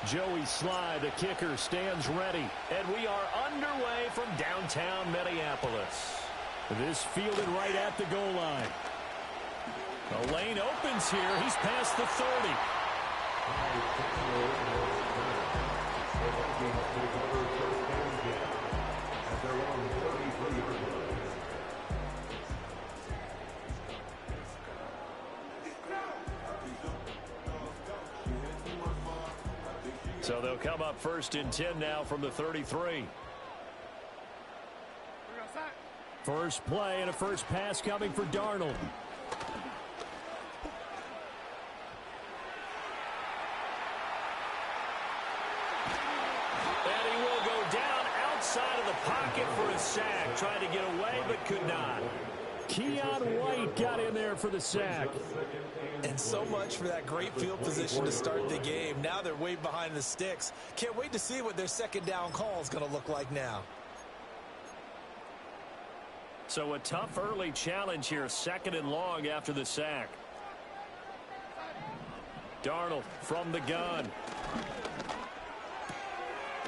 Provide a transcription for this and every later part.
Joey Sly, the kicker, stands ready. And we are underway from downtown Minneapolis. This fielded right at the goal line. The lane opens here. He's past the 30. So they'll come up first and 10 now from the 33. First play and a first pass coming for Darnold. And he will go down outside of the pocket for a sack. Tried to get away but could not. Keon White got in there for the sack. And so much for that great field position to start the game. Now they're way behind the sticks. Can't wait to see what their second down call is going to look like now. So a tough early challenge here, second and long after the sack. Darnold from the gun.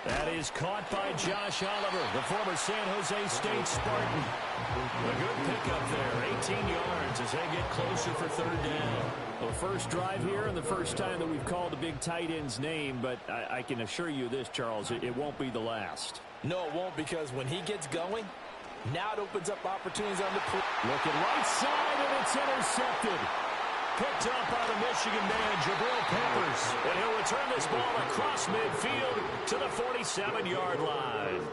That is caught by Josh Oliver, the former San Jose State Spartan. A good pickup there, 18 yards as they get closer for third down. Well, the first drive here and the first time that we've called a big tight end's name, but I can assure you this, Charles, it won't be the last. No, it won't, because when he gets going, now it opens up opportunities on the play. Looking right side, and it's intercepted. Picked up by the Michigan man, Jabril Peppers. And he'll return this ball across midfield to the 47-yard line.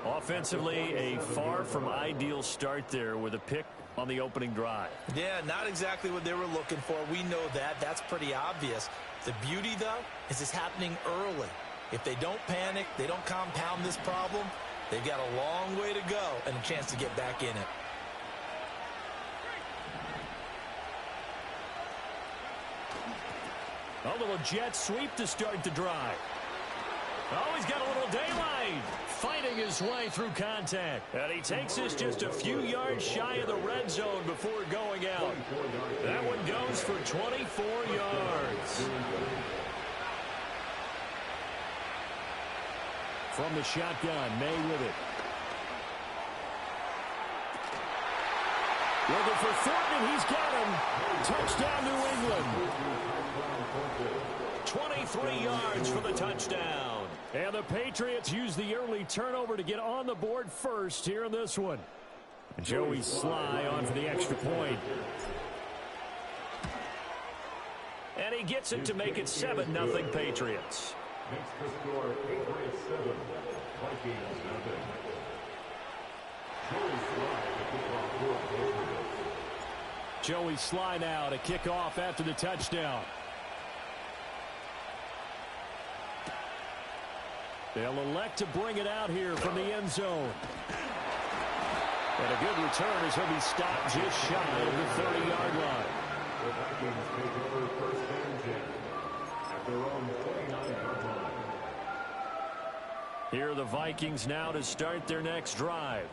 Offensively, a far from ideal start there with a pick on the opening drive. Yeah, not exactly what they were looking for. We know that. That's pretty obvious. The beauty, though, is it's happening early. If they don't panic, they don't compound this problem, they've got a long way to go and a chance to get back in it. A little jet sweep to start the drive. Oh, he's got a little daylight. Fighting his way through contact. And he takes us just a few yards shy of the red zone before going out. That one goes for 24 yards. From the shotgun, May with it. Looking for Thornton, he's got him. Touchdown, New England. 23 yards for the touchdown. And the Patriots use the early turnover to get on the board first here in this one. Joey Sly on for the extra point. And he gets it to make it 7-0 Patriots. Makes the score 8-7. Vikings nothing. Joey Sly now to kick off after the touchdown. They'll elect to bring it out here from the end zone. And a good return as he'll be stopped just shy of the 30-yard line. The Vikings take over first and 10 at their own 29-yard line. Here are the Vikings now to start their next drive.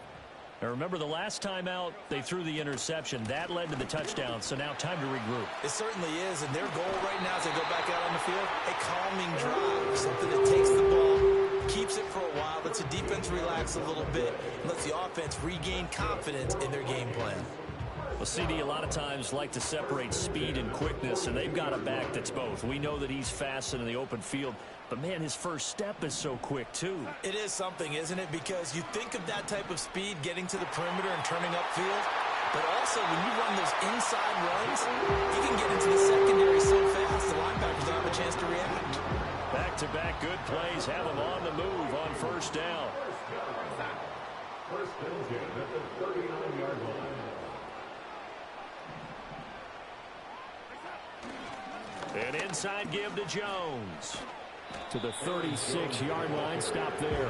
Now remember, the last time out, they threw the interception. That led to the touchdown, so now time to regroup. It certainly is, and their goal right now as they go back out on the field, a calming drive, something that takes the ball, keeps it for a while, lets the defense relax a little bit, and lets the offense regain confidence in their game plan. Well, CD, a lot of times like to separate speed and quickness, and they've got a back that's both. We know that he's fast in the open field, but, man, his first step is so quick, too. It is something, isn't it? Because you think of that type of speed getting to the perimeter and turning upfield, but also when you run those inside runs, you can get into the secondary so fast the linebackers don't have a chance to react. Back-to-back good plays have him on the move on first down. First and 10 at the 39-yard line. An inside give to Jones. To the 36-yard line, stop there.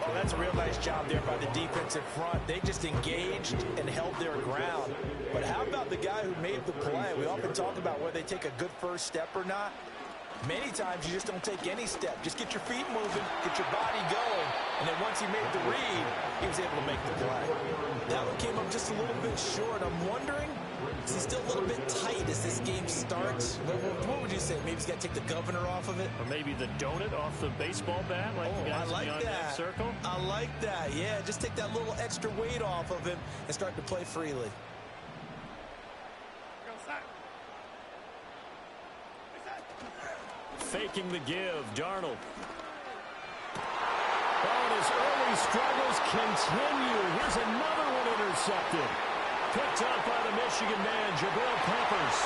Oh, that's a real nice job there by the defensive front. They just engaged and held their ground. But how about the guy who made the play? We often talk about whether they take a good first step or not. Many times you just don't take any step. Just get your feet moving, get your body going, and then once he made the read, he was able to make the play. That one came up just a little bit short. I'm wondering Is he still a little bit tight as this game starts? What would you say? Maybe he's got to take the governor off of it? Or maybe the donut off the baseball bat like the guys I in the like that. circle? I like that. Yeah, just take that little extra weight off of him and start to play freely. Faking the give, Darnold. Oh, and his early struggles continue. Here's another one intercepted. Picked up by the Michigan man, Jabril Peppers.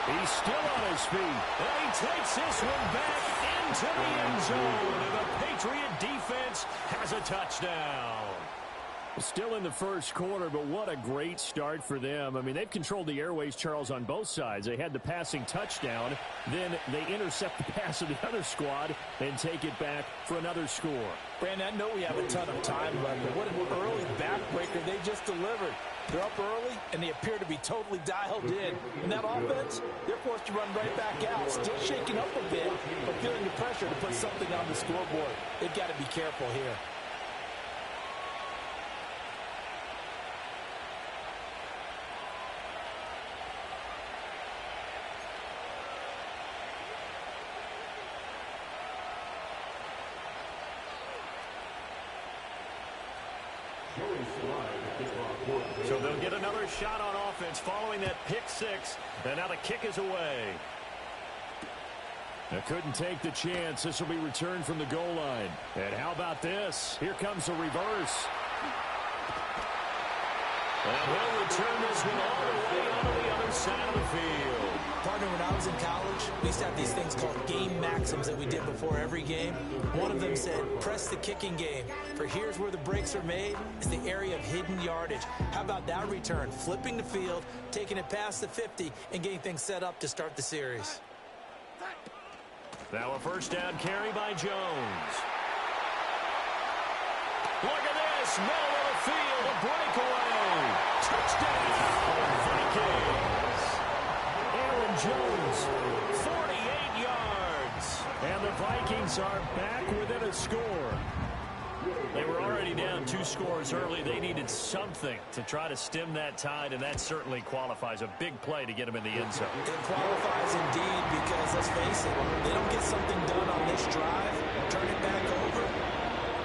He's still on his feet. And he takes this one back into the end zone. And the Patriot defense has a touchdown. Still in the first quarter, but what a great start for them. I mean, they've controlled the airways, Charles, on both sides. They had the passing touchdown. Then they intercept the pass of the other squad and take it back for another score. Brandon, I know we have a ton of time left, but what an early backbreaker they just delivered. They're up early, and they appear to be totally dialed in. And that offense, they're forced to run right back out. Still shaking up a bit, but feeling the pressure to put something on the scoreboard. They've got to be careful here. So they'll get another shot on offense following that pick six. And now the kick is away. They couldn't take the chance. This will be returned from the goal line. And how about this? Here comes the reverse. And he'll return this one all the way onto the other side of the field. Partner, when I was in college, we used to have these things called game maxims that we did before every game. One of them said, press the kicking game. For here's where the breaks are made, is the area of hidden yardage. How about that return? Flipping the field, taking it past the 50, and getting things set up to start the series. Now a first down carry by Jones. Look at this. Middle of the field. A breakaway. Touchdown, Vikings. Aaron Jones, 48 yards. And the Vikings are back within a score. They were already down 2 scores early. They needed something to try to stem that tide, and that certainly qualifies. A big play to get them in the end zone. It qualifies indeed because, let's face it, they don't get something done on this drive, turn it back over.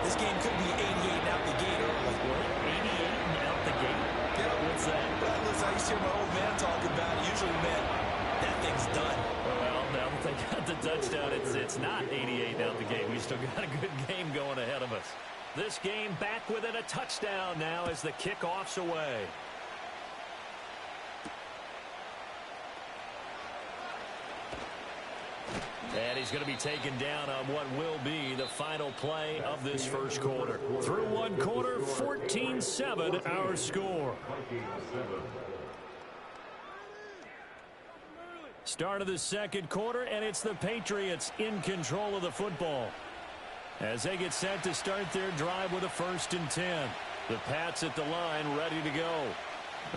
This game could be 88 and out the gate early. 88 and out the gate? Yeah. What's that? Well, listen, I used to hear my old man talk about it. Usually meant that thing's done. Well, now that they got the touchdown, it's not 88 out the gate. We still got a good game going ahead of us. This game back within a touchdown now as the kickoff's away. And he's going to be taken down on what will be the final play of this first quarter. Through one quarter, 14-7 our score. Start of the second quarter, and it's the Patriots in control of the football as they get set to start their drive with a 1st and 10. The Pats at the line ready to go.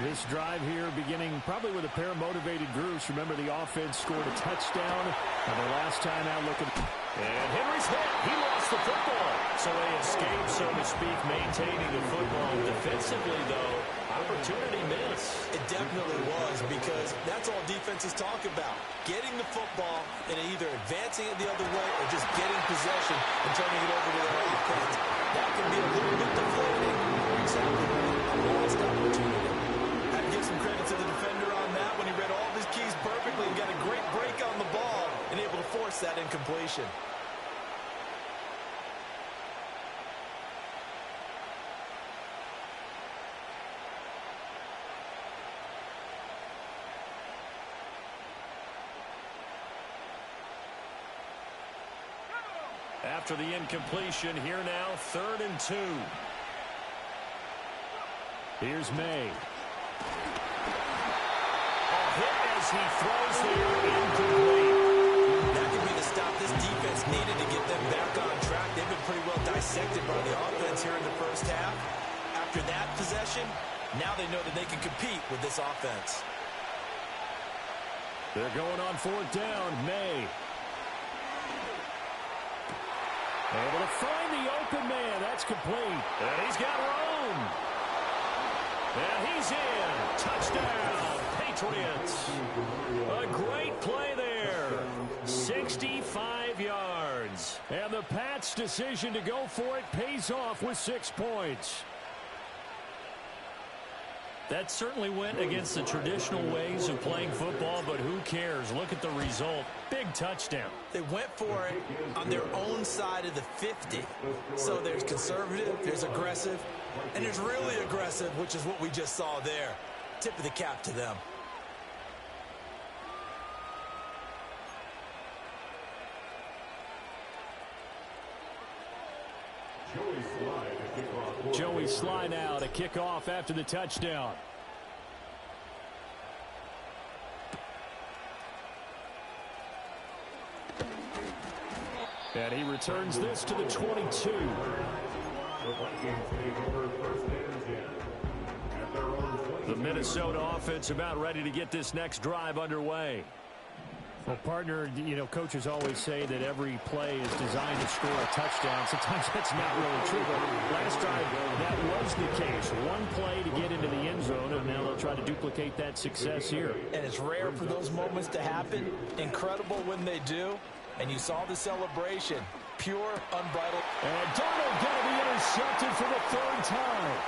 This drive here beginning probably with a pair of motivated groups. Remember, the offense scored a touchdown. And the last time out looking. And Henry's hit. He lost the football. So they escape, so to speak, maintaining the football. Defensively, though, opportunity miss. It definitely was, because that's all defenses talk about. Getting the football and either advancing it the other way or just getting possession and turning it over to their offense. That can be a little bit deflating. Exactly right. A lost opportunity. I'd give some credit to the defender on that when he read all of his keys perfectly and got a great break on the ball and able to force that incompletion. After the incompletion, here now, 3rd and 2. Here's May. A hit as he throws there, incomplete. That could be the stop this defense needed to get them back on track. They've been pretty well dissected by the offense here in the first half. After that possession, now they know that they can compete with this offense. They're going on 4th down. May. Able to find the open man. That's complete. And he's got room. And he's in. Touchdown, Patriots. A great play there. 65 yards. And the Pats' decision to go for it pays off with 6 points. That certainly went against the traditional ways of playing football, but who cares? Look at the result. Big touchdown. They went for it on their own side of the 50. So there's conservative, there's aggressive, and there's really aggressive, which is what we just saw there. Tip of the cap to them. Joey Sly now to kick off after the touchdown. And he returns this to the 22. The Minnesota offense about ready to get this next drive underway. Well, partner, you know, coaches always say that every play is designed to score a touchdown. Sometimes that's not really true, but last drive, that was the case. One play to get into the end zone, and now they'll try to duplicate that success here. And it's rare for those moments to happen. Incredible when they do. And you saw the celebration. Pure, unbridled. And Darnold going to be intercepted for the 3rd time.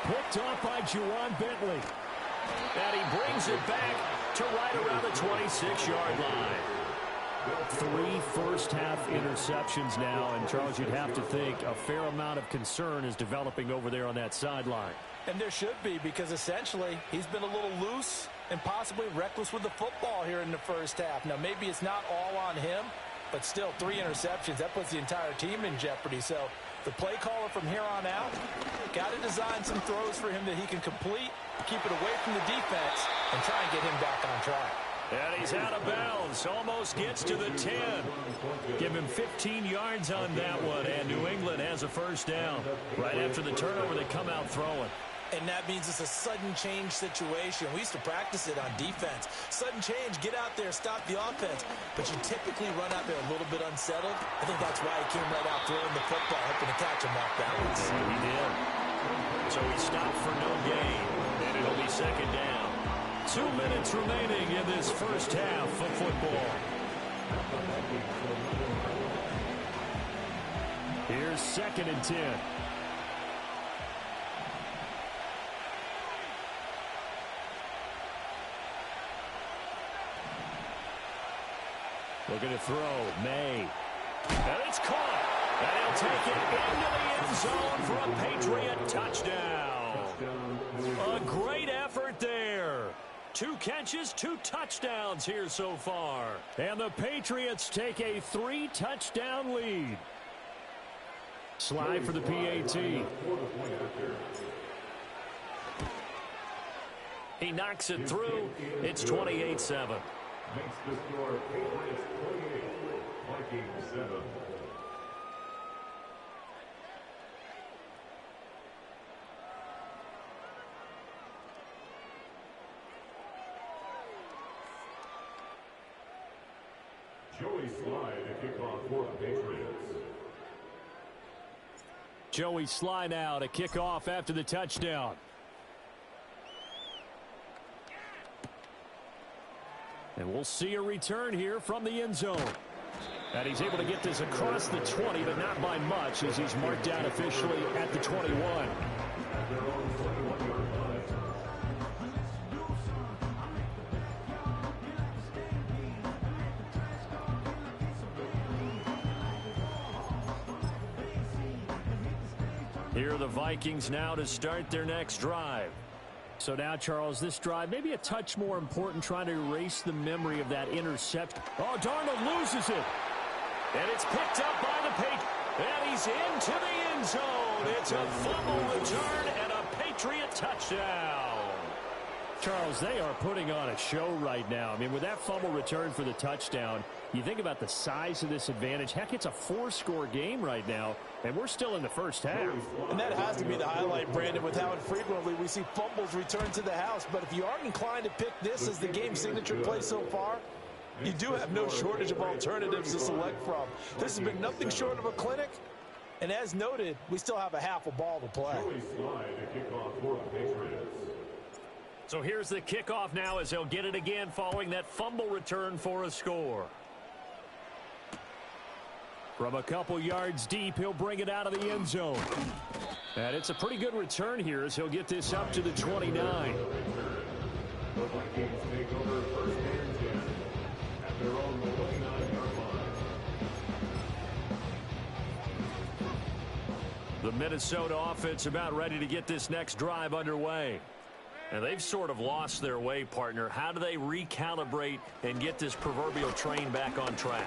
Picked off by Juwan Bentley. And he brings it back to right around the 26-yard line. 3 first-half interceptions now, and Charles, you'd have to think a fair amount of concern is developing over there on that sideline. And there should be, because essentially he's been a little loose and possibly reckless with the football here in the first half. Now, maybe it's not all on him, but still 3 interceptions. That puts the entire team in jeopardy. So the play caller from here on out got to design some throws for him that he can complete, keep it away from the defense, and try and get him back on track. And he's out of bounds. Almost gets to the 10. Give him 15 yards on that one, and New England has a first down. Right after the turnover, they come out throwing. And that means it's a sudden change situation. We used to practice it on defense. Sudden change, get out there, stop the offense. But you typically run out there a little bit unsettled. I think that's why he came right out throwing the football, hoping to catch him off balance. He did. So he stopped for no gain, and it'll be 2nd down. 2 minutes remaining in this first half of football. Here's 2nd and 10. Looking to throw, May. And it's caught. And he'll take it into the end zone for a Patriot touchdown. A great effort there. 2 catches, 2 touchdowns here so far. And the Patriots take a 3-touchdown lead. Slide for the PAT. He knocks it through. It's 28-7. Makes the score Patriots 28, Vikings 7. Joey Sly to kick off for the Patriots. Joey Sly now to kick off after the touchdown. And we'll see a return here from the end zone. And he's able to get this across the 20, but not by much, as he's marked down officially at the 21. Here are the Vikings now to start their next drive. So now, Charles, this drive maybe a touch more important, trying to erase the memory of that interception. Oh, Darnold loses it. And it's picked up by the Patriots. And he's into the end zone. It's a fumble return and a Patriot touchdown. Charles, they are putting on a show right now. I mean, with that fumble return for the touchdown, you think about the size of this advantage. Heck, it's a 4-score game right now, and we're still in the first half. And that has to be the highlight, Brandon, with how infrequently we see fumbles return to the house. But if you are inclined to pick this as the game signature play so far, You do have no shortage of alternatives to select from. This has been nothing short of a clinic. And as noted, we still have a half a ball to play. So here's the kickoff now as they'll get it again following that fumble return for a score. From a couple yards deep, he'll bring it out of the end zone. And it's a pretty good return here as he'll get this up to the 29. The Vikings take over first and 10 at their own 29-yard line. The Minnesota offense about ready to get this next drive underway. And they've sort of lost their way, partner. How do they recalibrate and get this proverbial train back on track?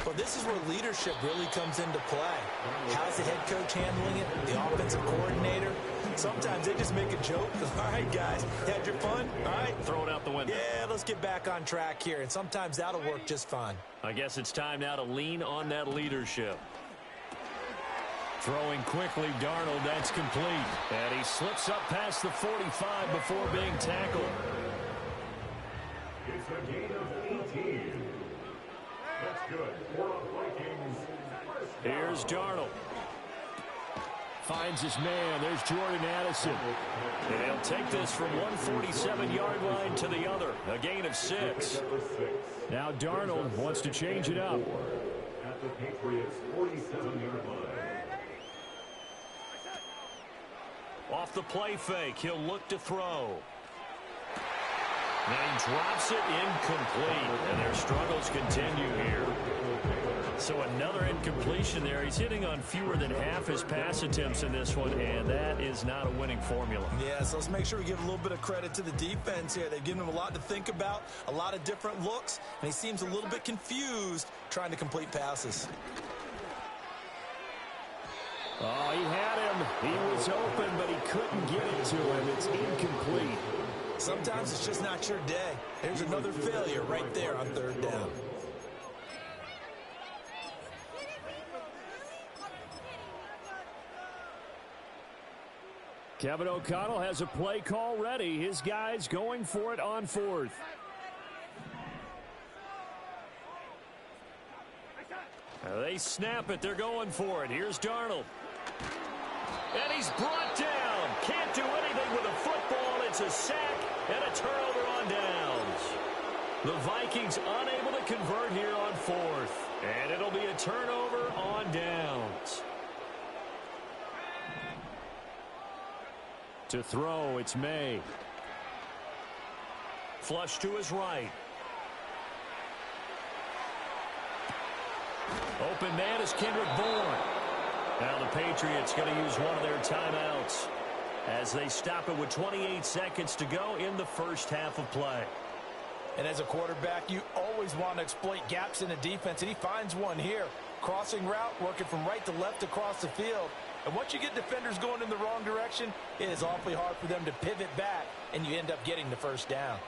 Well, this is where leadership really comes into play. How's the head coach handling it? The offensive coordinator? Sometimes they just make a joke. All right, guys, had your fun? All right. Throw it out the window. Yeah, let's get back on track here. And sometimes that'll work just fine. I guess it's time now to lean on that leadership. Throwing quickly, Darnold, that's complete. And he slips up past the 45 before being tackled. It's a gain of 18. That's good for the Vikings. Here's Darnold. Finds his man. There's Jordan Addison. And he'll take this from 147-yard line to the other. A gain of 6. Now Darnold wants to change it up. At the Patriots' 47-yard line. Off the play fake, he'll look to throw. And he drops it incomplete. And their struggles continue here. So another incompletion there. He's hitting on fewer than half his pass attempts in this one, and that is not a winning formula. Yeah, so let's make sure we give a little bit of credit to the defense here. They've given him a lot to think about, a lot of different looks, and he seems a little bit confused trying to complete passes. Oh, he had him. He was open, but he couldn't get it to him. It's incomplete. Sometimes it's just not your day. There's another failure right there on third down. Kevin O'Connell has a play call ready. His guys going for it on fourth. They snap it. They're going for it. Here's Darnold. And he's brought down. Can't do anything with a football. It's a sack and a turnover on downs. The Vikings unable to convert here on fourth. And it'll be a turnover on downs. To throw, it's May. Flush to his right. Open man is Kendrick Bourne. Now the Patriots going to use one of their timeouts as they stop it with 28 seconds to go in the first half of play. And as a quarterback, you always want to exploit gaps in the defense, and he finds one here. Crossing route, working from right to left across the field. And once you get defenders going in the wrong direction, it is awfully hard for them to pivot back, and you end up getting the first down.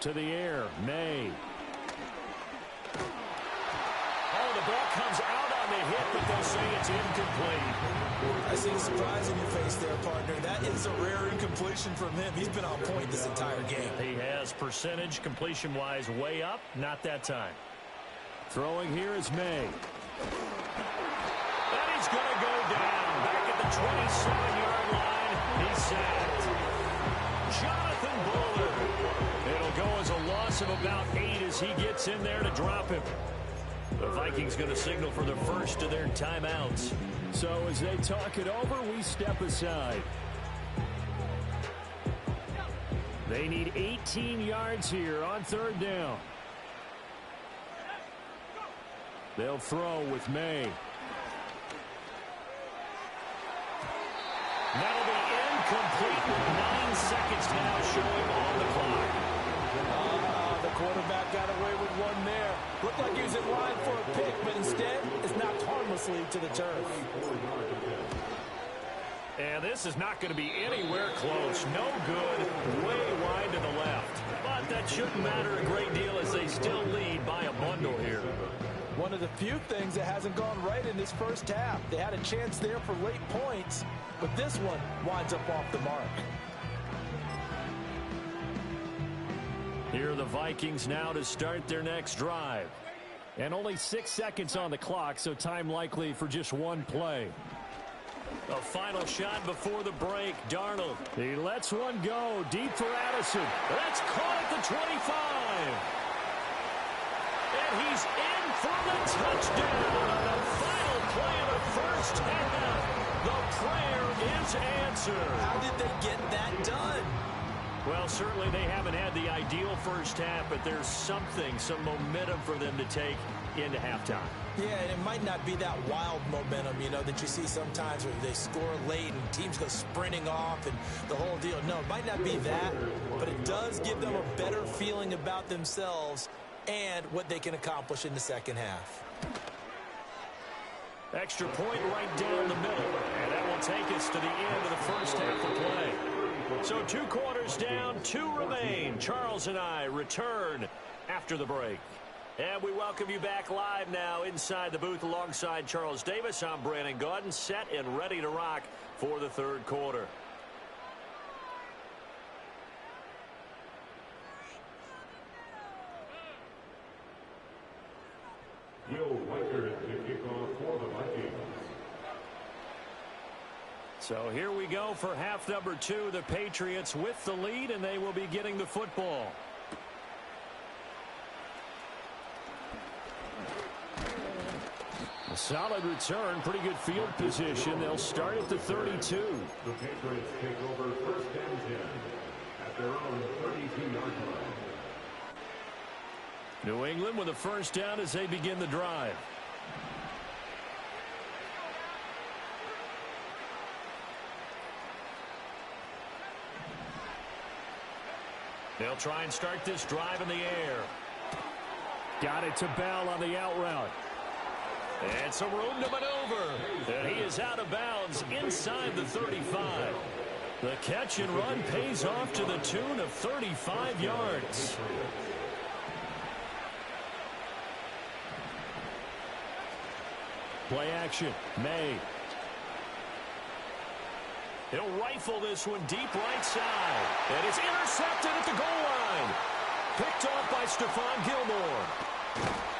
To the air, May. Oh, the ball comes out on the hit, but they'll say it's incomplete. I see the surprise in your face there, partner. That is a rare incompletion from him. He's been on point this entire game. He has percentage completion-wise way up. Not that time. Throwing here is May. And he's going to go down. Back at the 27-yard line. He's sacked. Jonathan Bullard. It'll go as a loss of about 8 as he gets in there to drop him. The Vikings going to signal for the first of their timeouts. So as they talk it over, we step aside. They need 18 yards here on third down. They'll throw with May. That'll be incomplete with 9 seconds now showing on the clock. The quarterback got away with one there. Looked like he was in line for a pick, but instead it's knocked harmlessly to the turf. And this is not going to be anywhere close. No good. Way wide to the left. But that shouldn't matter a great deal as they still lead by a bundle here. One of the few things that hasn't gone right in this first half. They had a chance there for late points, but this one winds up off the mark. Here are the Vikings now to start their next drive. And only 6 seconds on the clock, so time likely for just one play. A final shot before the break. Darnold. He lets one go. Deep for Addison. That's caught at the 25. And he's in for the touchdown on the final play of the first half. The prayer is answered. How did they get that done? Well, certainly they haven't had the ideal first half, but there's some momentum for them to take into halftime. Yeah, and it might not be that wild momentum, that you see sometimes where they score late and teams go sprinting off and the whole deal. No, it might not be that, but it does give them a better feeling about themselves and what they can accomplish in the second half. Extra point right down the middle, and that will take us to the end of the first half of play. So 2 quarters down, 2 remain. Charles and I return after the break. And we welcome you back live now inside the booth alongside Charles Davis. I'm Brandon Gaudin, set and ready to rock for the third quarter. Will Weicker to kick off for the Vikings. So here we go for half number 2. The Patriots with the lead, and they will be getting the football. A solid return, pretty good field position. They'll start at the 32. The Patriots take over first and 10 at their own 32-yard line. New England with a first down as they begin the drive. They'll try and start this drive in the air. Got it to Bell on the out route. And some room to maneuver. And he is out of bounds inside the 35. The catch and run pays off to the tune of 35 yards. Play action. May. He'll rifle this one deep right side. And it's intercepted at the goal line. Picked off by Stephon Gilmore.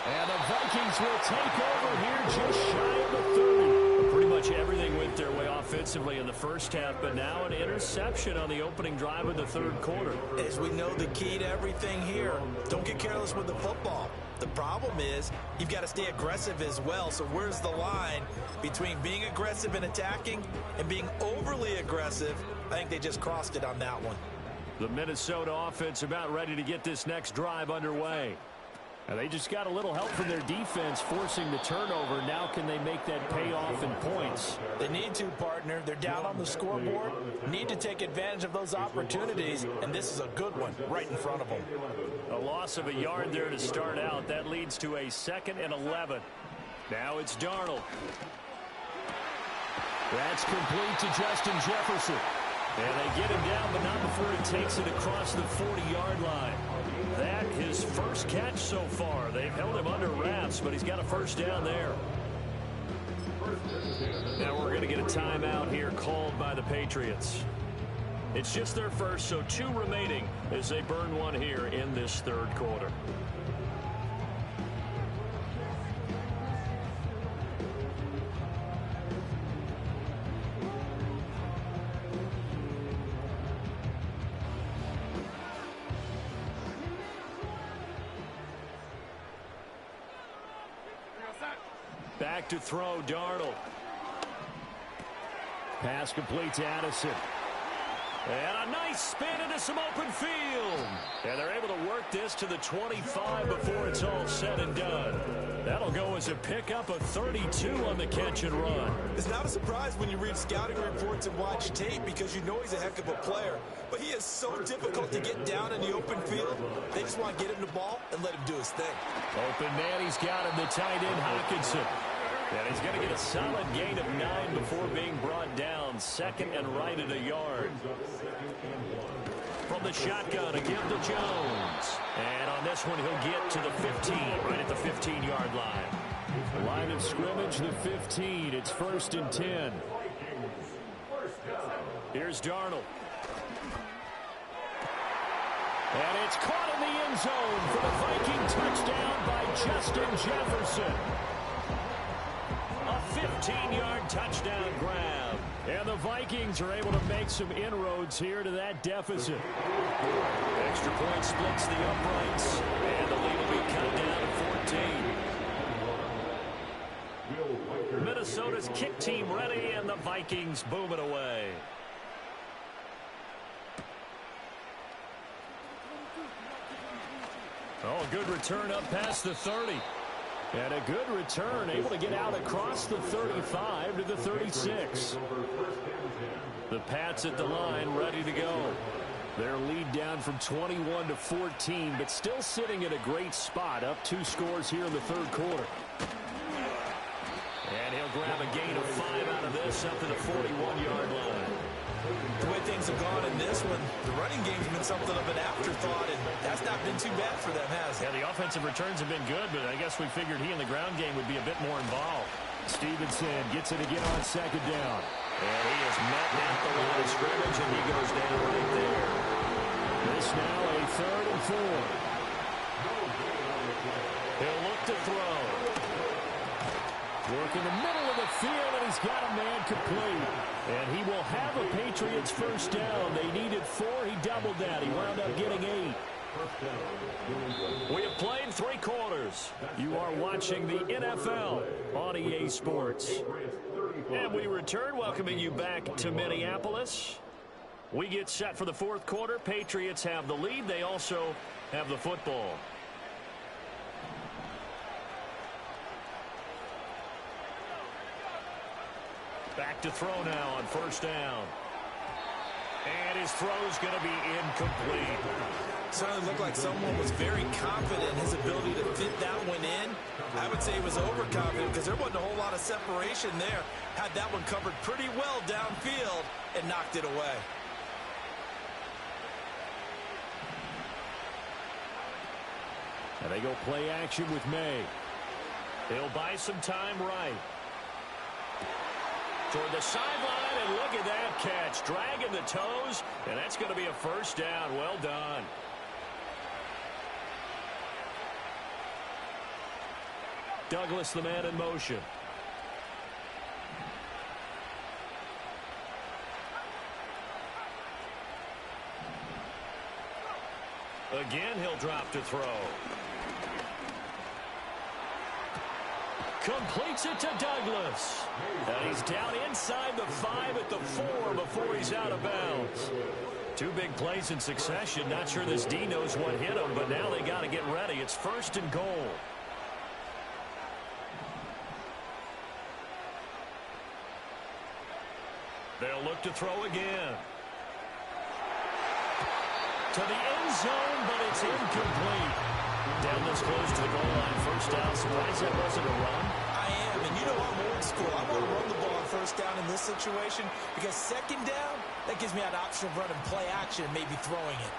And the Vikings will take over here just shy of the 30. Pretty much everything went their way offensively in the first half, but now an interception on the opening drive of the third quarter. As we know, the key to everything here, don't get careless with the football. The problem is you've got to stay aggressive as well. So where's the line between being aggressive and attacking and being overly aggressive? I think they just crossed it on that one. The Minnesota offense about ready to get this next drive underway. And they just got a little help from their defense forcing the turnover. Now can they make that pay off in points? They need to, partner. They're down on the scoreboard. Need to take advantage of those opportunities. And this is a good one right in front of them. A loss of a yard there to start out. That leads to a 2nd and 11. Now it's Darnold. That's complete to Justin Jefferson. And they get him down, but not before he takes it across the 40-yard line. That his first catch so far. They've held him under wraps, but he's got a first down there. Now we're going to get a timeout here called by the Patriots. It's just their first, so 2 remaining as they burn one here in this third quarter. Back to throw, Darnold. Pass complete to Addison. And a nice spin into some open field. And they're able to work this to the 25 before it's all said and done. That'll go as a pickup of 32 on the catch and run. It's not a surprise when you read scouting reports and watch tape because you know he's a heck of a player. But he is so difficult to get down in the open field. They just want to get him the ball and let him do his thing. Open man, he's got him, the tight end, Hockenson. And he's going to get a solid gain of 9 before being brought down. 2nd and right at a yard. From the shotgun, a give to Jones. And on this one, he'll get to the 15, right at the 15-yard line. Line of scrimmage, the 15. It's 1st and 10. Here's Darnold. And it's caught in the end zone for the Viking touchdown by Justin Jefferson. A 15-yard touchdown grab. And the Vikings are able to make some inroads here to that deficit. Extra point splits the uprights, and the lead will be cut down to 14. Minnesota's kick team ready, and the Vikings boom it away. Oh, good return up past the 30. And a good return, able to get out across the 35 to the 36. The Pats at the line, ready to go. Their lead down from 21 to 14, but still sitting in a great spot, up 2 scores here in the third quarter. And he'll grab a gain of 5 out of this, up to the 41-yard line. The way things have gone in this one, the running game's been something of an afterthought, and that's not been too bad for them, has it? Yeah, the offensive returns have been good, but I guess we figured he in the ground game would be a bit more involved. Stevenson gets it again on second down. And he is met at the line of scrimmage, and he goes down right there. This now a 3rd and 4. He'll look to throw. Work in the middle of the field, and he's got a man complete. And he will have a Patriots first down. They needed 4. He doubled that. He wound up getting 8. We have played 3 quarters. You are watching the NFL on EA Sports. And we return, welcoming you back to Minneapolis. We get set for the 4th quarter. Patriots have the lead. They also have the football. Back to throw now on first down. And his throw's going to be incomplete. Certainly looked like someone was very confident in his ability to fit that one in. I would say he was overconfident because there wasn't a whole lot of separation there. Had that one covered pretty well downfield and knocked it away. And they go play action with May. He'll buy some time right. Toward the sideline, and look at that catch. Dragging the toes, and that's going to be a first down. Well done. Douglas, the man in motion. Again, he'll drop to throw. Completes it to Douglas. And he's down inside the 5 at the 4 before he's out of bounds. 2 big plays in succession. Not sure this D knows what hit him, but now they got to get ready. It's 1st and goal. They'll look to throw again. To the end zone, but it's incomplete. Down this close to the goal line, first down. Surprised that wasn't a run. I am, and you know I'm old school. I want to run the ball on first down in this situation because second down, that gives me an option of running play action and maybe throwing it.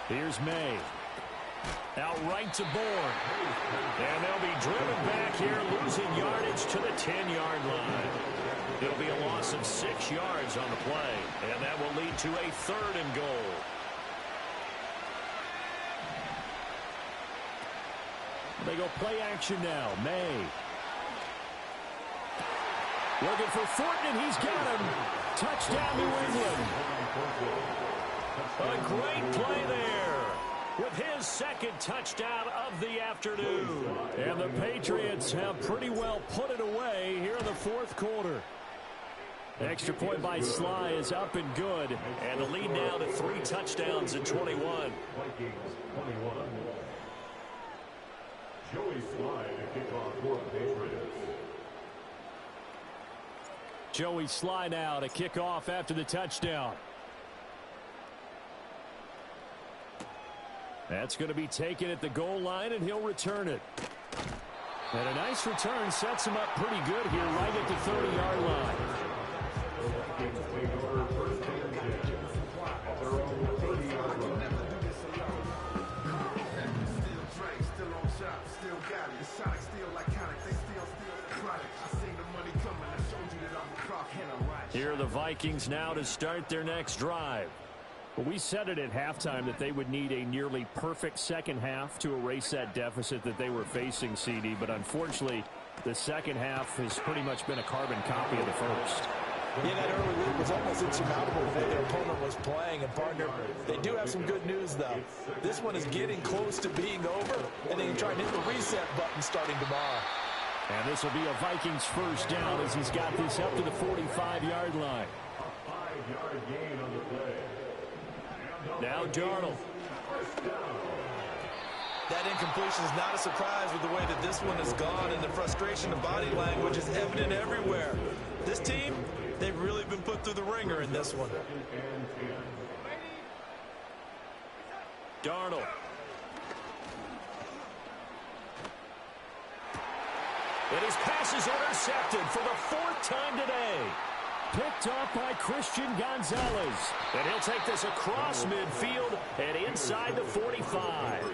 Here's May. Out right to Bourne. And they'll be driven back here, losing yardage to the 10-yard line. It'll be a loss of 6 yards on the play, and that will lead to a 3rd and goal. They go play action now. May. Looking for Fortin, and he's got him. Touchdown, New England. A great play there with his 2nd touchdown of the afternoon. And the Patriots have pretty well put it away here in the 4th quarter. Extra point by Sly is up and good. And the lead now to 3 touchdowns in 21. Vikings 21. Joey Sly to kick off for the Patriots. Joey Sly now to kick off after the touchdown. That's going to be taken at the goal line, and he'll return it. And a nice return sets him up pretty good here right at the 30-yard line. Vikings take over first and 10 at their own 30-yard line. Here are the Vikings now to start their next drive. Well, we said it at halftime that they would need a nearly perfect second half to erase that deficit that they were facing, CD. But unfortunately, the second half has pretty much been a carbon copy of the first. Yeah, that early lead was almost insurmountable the way their opponent was playing. And, partner, they do have some good news, though. This one is getting close to being over, and they can try and hit the reset button starting tomorrow. And this will be a Vikings first down as he's got this up to the 45-yard line. A 5-yard gain on the play. Now Darnold. That incompletion is not a surprise with the way that this one has gone, and the frustration of body language is evident everywhere. This team, they've really been put through the ringer in this one. Darnold. And his pass is intercepted for the 4th time today. Picked off by Christian Gonzalez. And he'll take this across midfield and inside the 45.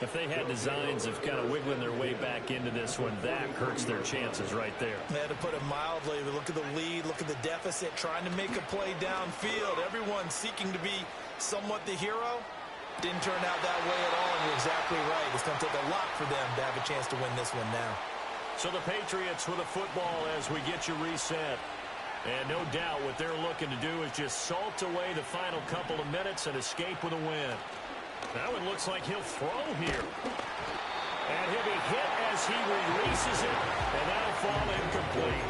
If they had designs of kind of wiggling their way back into this one, that hurts their chances right there. To put it mildly, look at the lead, look at the deficit, trying to make a play downfield. Everyone seeking to be somewhat the hero. Didn't turn out that way at all, and you're exactly right. It's going to take a lot for them to have a chance to win this one now. So the Patriots with a football as we get you reset. And no doubt what they're looking to do is just salt away the final couple of minutes and escape with a win. That one looks like he'll throw here. And he'll be hit as he releases it, and that'll fall incomplete.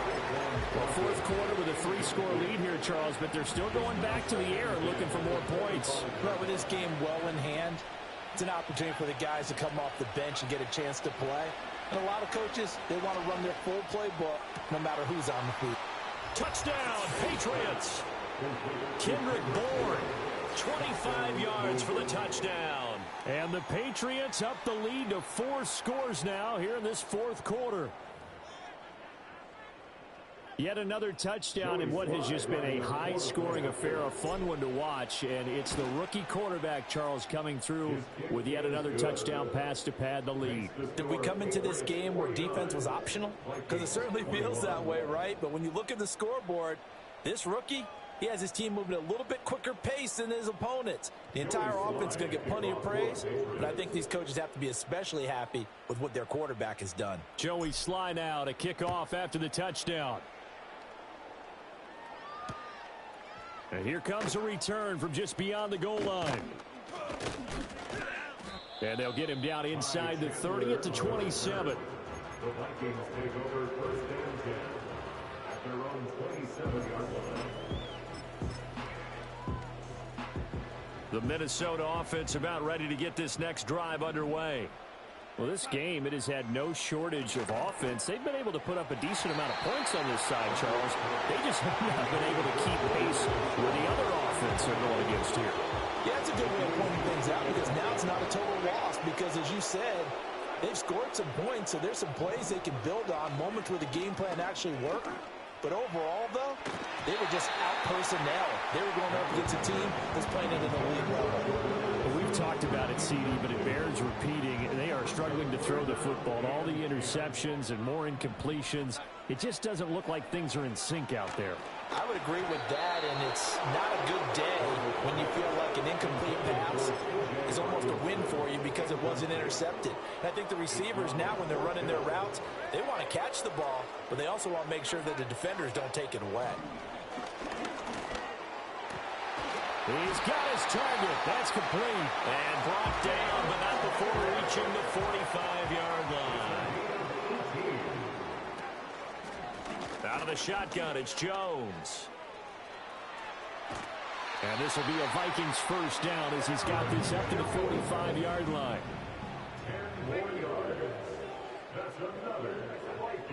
Well, fourth quarter with a 3-score lead here, Charles, but they're still going back to the air looking for more points. Right, with this game well in hand, it's an opportunity for the guys to come off the bench and get a chance to play. And a lot of coaches, they want to run their full playbook no matter who's on the field. Touchdown, Patriots. Kendrick Bourne, 25 yards for the touchdown. And the Patriots up the lead to 4 scores now here in this fourth quarter. Yet another touchdown in what has just been a high-scoring affair, a fun one to watch. And it's the rookie quarterback, Charles, coming through with yet another touchdown pass to pad the lead. Did we come into this game where defense was optional? Because it certainly feels that way, right? But when you look at the scoreboard, this rookie, he has his team moving at a little bit quicker pace than his opponents. The entire offense is going to get plenty of praise, but I think these coaches have to be especially happy with what their quarterback has done. Joey Sly now to kick off after the touchdown. And here comes a return from just beyond the goal line. And they'll get him down inside the 30 at the 27. The Vikings take over first and 10 at their own 27-yard line. The Minnesota offense about ready to get this next drive underway. Well, this game, it has had no shortage of offense. They've been able to put up a decent amount of points on this side, Charles. They just have not been able to keep pace with the other offense they're going against here. Yeah, it's a good way of pointing things out because now it's not a total loss because, as you said, they've scored some points, so there's some plays they can build on, moments where the game plan actually worked. But overall, though, they were just out-personnel. They were going up against a team that's playing at an elite level. Well, we've talked about it, CD, but it bears repeating. They are struggling to throw the football. All the interceptions and more incompletions. It just doesn't look like things are in sync out there. I would agree with that, and it's not a good day when you feel like an incomplete pass is almost a win for you because it wasn't intercepted. And I think the receivers now, when they're running their routes, they want to catch the ball, but they also want to make sure that the defenders don't take it away. He's got his target. That's complete. And brought down, but not before reaching the 45-yard line. Out of the shotgun, it's Jones. And this will be a Vikings first down as he's got this up to the 45-yard line.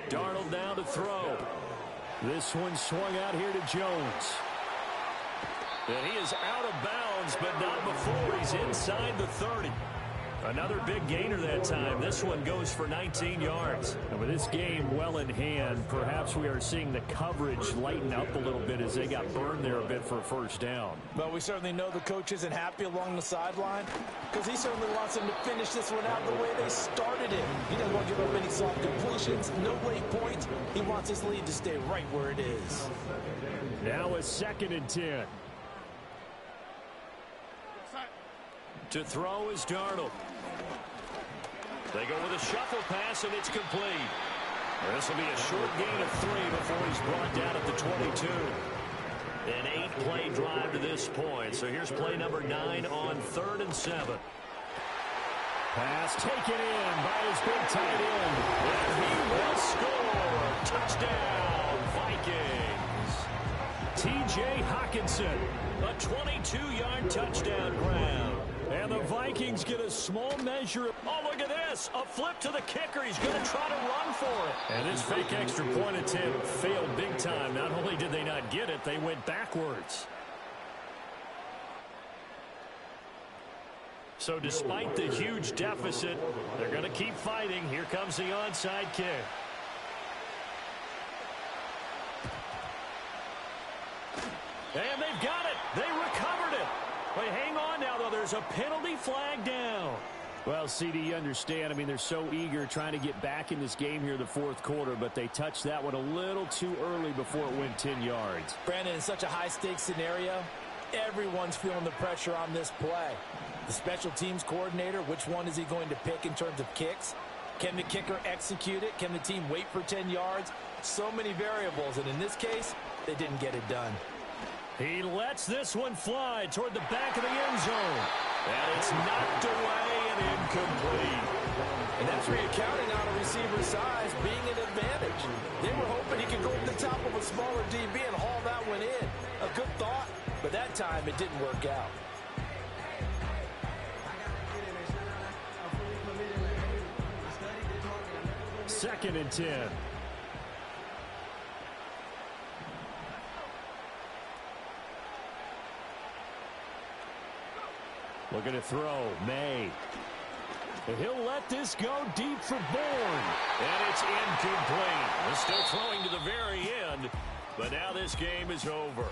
Darnold down to throw. This one swung out here to Jones. And he is out of bounds, but not before he's inside the 30. Another big gainer that time. This one goes for 19 yards. And with this game well in hand, perhaps we are seeing the coverage lighten up a little bit as they got burned there a bit for a first down. But we certainly know the coach isn't happy along the sideline because he certainly wants them to finish this one out the way they started it. He doesn't want to give up any soft completions, no late points. He wants his lead to stay right where it is. Now a 2nd and 10. To throw is Darnold. They go with a shuffle pass, and it's complete. This will be a short gain of 3 before he's brought down at the 22. An 8-play drive to this point. So here's play number 9 on 3rd and 7. Pass taken in by his big tight end. And he will score. Touchdown, Vikings. T.J. Hockenson, a 22-yard touchdown grab. And the Vikings get a small measure. Oh, look at this. A flip to the kicker. He's going to try to run for it. And this fake extra point attempt failed big time. Not only did they not get it, they went backwards. So despite the huge deficit, they're going to keep fighting. Here comes the onside kick. And they've got it. They recovered it. Wait, hang on now, though. There's a penalty flag down. Well, CD, you understand. I mean, they're so eager trying to get back in this game here in the fourth quarter, but they touched that one a little too early before it went 10 yards. Brandon, in such a high-stakes scenario, everyone's feeling the pressure on this play. The special teams coordinator, which one is he going to pick in terms of kicks? Can the kicker execute it? Can the team wait for 10 yards? So many variables, and in this case, they didn't get it done. He lets this one fly toward the back of the end zone. And it's knocked away and incomplete. And that's where you're counting on a receiver's size being an advantage. They were hoping he could go over the top of a smaller DB and haul that one in. A good thought, but that time it didn't work out. Second and 10. Looking to throw, May. And he'll let this go deep for Bourne. And it's incomplete. They're still throwing to the very end, but now this game is over.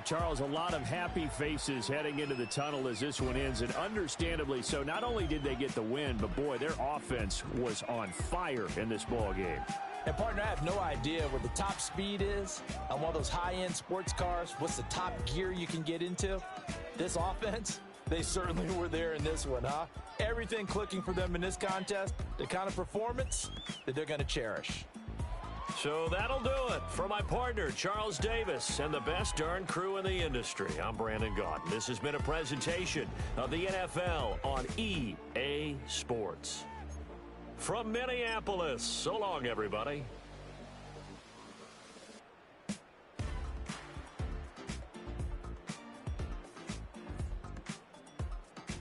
Charles, a lot of happy faces heading into the tunnel as this one ends, and understandably so. Not only did they get the win, but boy, their offense was on fire in this ball game. And partner, I have no idea what the top speed is on one of those high-end sports cars. What's the top gear you can get into? This offense, they certainly were there in this one, huh? Everything clicking for them in this contest, the kind of performance that they're going to cherish. So that'll do it for my partner, Charles Davis, and the best darn crew in the industry. I'm Brandon Gaudin. This has been a presentation of the NFL on EA Sports. From Minneapolis, so long, everybody.